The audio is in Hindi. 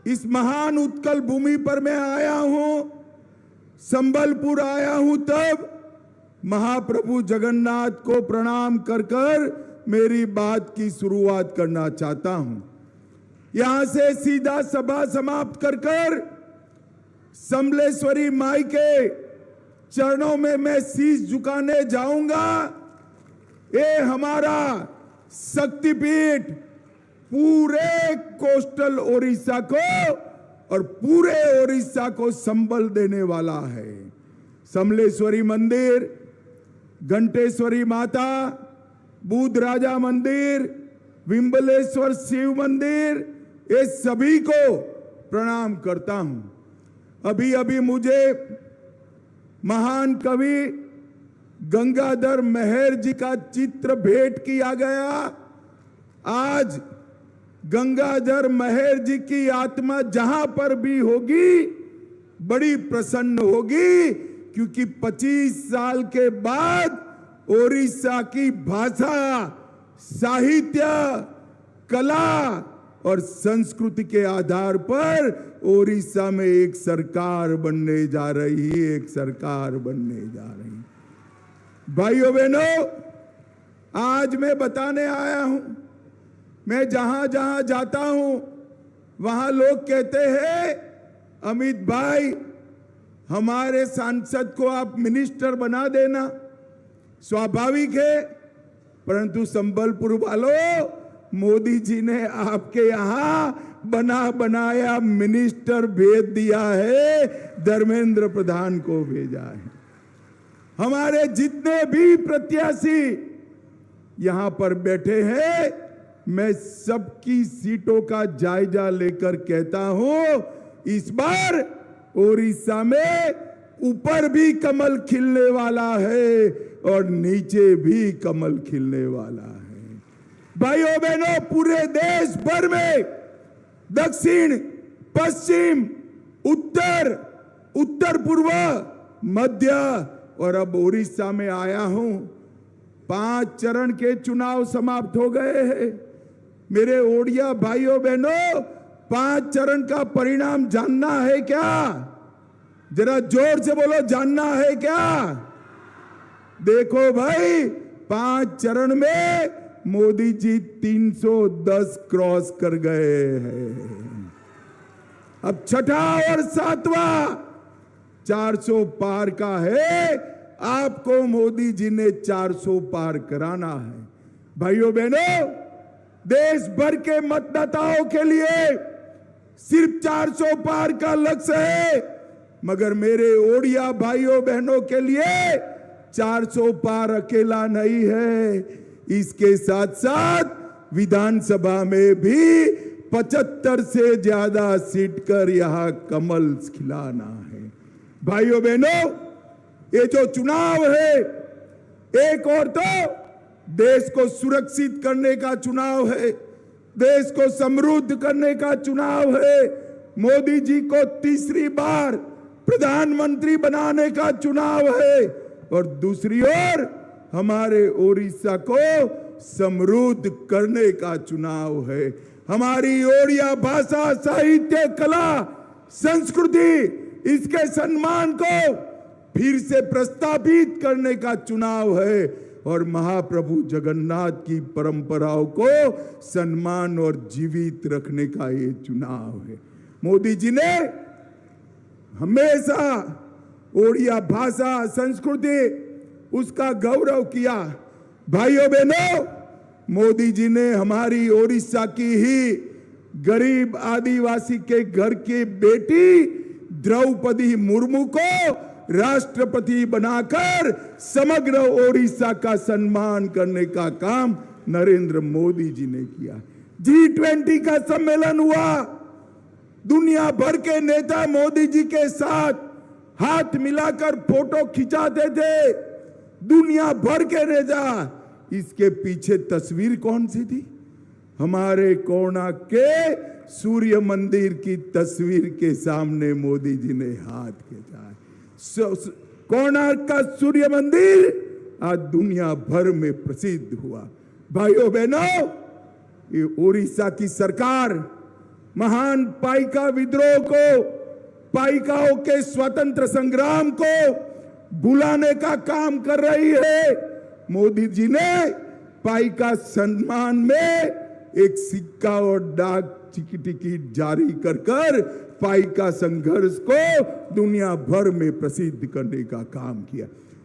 इस महान उत्कल भूमि पर मैं आया हूं, संबलपुर आया हूं, तब महाप्रभु जगन्नाथ को प्रणाम कर कर मेरी बात की शुरुआत करना चाहता हूं। यहां से सीधा सभा समाप्त कर कर समलेश्वरी माई के चरणों में मैं शीश झुकाने जाऊंगा। ये हमारा शक्तिपीठ पूरे कोस्टल ओडिशा को और पूरे ओडिशा को संबल देने वाला है। समलेश्वरी मंदिर, घंटेश्वरी माता, बुध राजा मंदिर, विम्बलेश्वर शिव मंदिर, ये सभी को प्रणाम करता हूं। अभी अभी मुझे महान कवि गंगाधर मेहर जी का चित्र भेंट किया गया। आज गंगाधर मेहर जी की आत्मा जहां पर भी होगी बड़ी प्रसन्न होगी, क्योंकि 25 साल के बाद ओडिशा की भाषा, साहित्य, कला और संस्कृति के आधार पर ओडिशा में एक सरकार बनने जा रही है, एक सरकार बनने जा रही है। भाइयों बहनों, आज मैं बताने आया हूं, मैं जहां जहां जाता हूं वहां लोग कहते हैं अमित भाई हमारे सांसद को आप मिनिस्टर बना देना। स्वाभाविक है, परंतु संबलपुर वालों, मोदी जी ने आपके यहां बना बनाया मिनिस्टर भेज दिया है, धर्मेंद्र प्रधान को भेजा है। हमारे जितने भी प्रत्याशी यहां पर बैठे हैं, मैं सबकी सीटों का जायजा लेकर कहता हूं, इस बार ओडिशा में ऊपर भी कमल खिलने वाला है और नीचे भी कमल खिलने वाला है। भाइयों बहनों, पूरे देश भर में दक्षिण, पश्चिम, उत्तर, उत्तर पूर्व, मध्य और अब ओडिशा में आया हूं। 5 चरण के चुनाव समाप्त हो गए हैं। मेरे ओडिया भाइयों बहनों, 5 चरण का परिणाम जानना है क्या? जरा जोर से बोलो, जानना है क्या? देखो भाई, 5 चरण में मोदी जी 310 क्रॉस कर गए हैं। अब छठा और 7वां 400 पार का है। आपको मोदी जी ने 400 पार कराना है। भाइयों बहनों, देश भर के मतदाताओं के लिए सिर्फ 400 पार का लक्ष्य है, मगर मेरे ओडिया भाइयों बहनों के लिए 400 पार अकेला नहीं है। इसके साथ साथ विधानसभा में भी 75 से ज्यादा सीट कर यहां कमल खिलाना है। भाइयों बहनों, ये जो चुनाव है, एक और तो देश को सुरक्षित करने का चुनाव है, देश को समृद्ध करने का चुनाव है, मोदी जी को तीसरी बार प्रधानमंत्री बनाने का चुनाव है, और दूसरी ओर हमारे ओडिशा को समृद्ध करने का चुनाव है। हमारी ओडिया भाषा, साहित्य, कला, संस्कृति, इसके सम्मान को फिर से प्रस्तावित करने का चुनाव है, और महाप्रभु जगन्नाथ की परंपराओं को सम्मान और जीवित रखने का ये चुनाव है। मोदी जी ने हमेशा ओडिया भाषा, संस्कृति, उसका गौरव किया। भाइयों बहनों, मोदी जी ने हमारी ओडिशा की ही गरीब आदिवासी के घर की बेटी द्रौपदी मुर्मू को राष्ट्रपति बनाकर समग्र ओडिशा का सम्मान करने का काम नरेंद्र मोदी जी ने किया। G20 का सम्मेलन हुआ, दुनिया भर के नेता मोदी जी के साथ हाथ मिलाकर फोटो खिंचाते थे, दुनिया भर के नेता। इसके पीछे तस्वीर कौन सी थी? हमारे कोणार्क के सूर्य मंदिर की तस्वीर के सामने मोदी जी ने हाथ खींचा। कोणार्क का सूर्य मंदिर आज दुनिया भर में प्रसिद्ध हुआ। भाइयों बहनों, ये ओडिशा की सरकार महान पाइका विद्रोह को, पाइकाओं के स्वतंत्र संग्राम को भुलाने का काम कर रही है। मोदी जी ने पाइका सम्मान में एक सिक्का और डाक टिकट जारी कर पाइका संघर्ष को दुनिया भर में प्रसिद्ध करने का काम किया।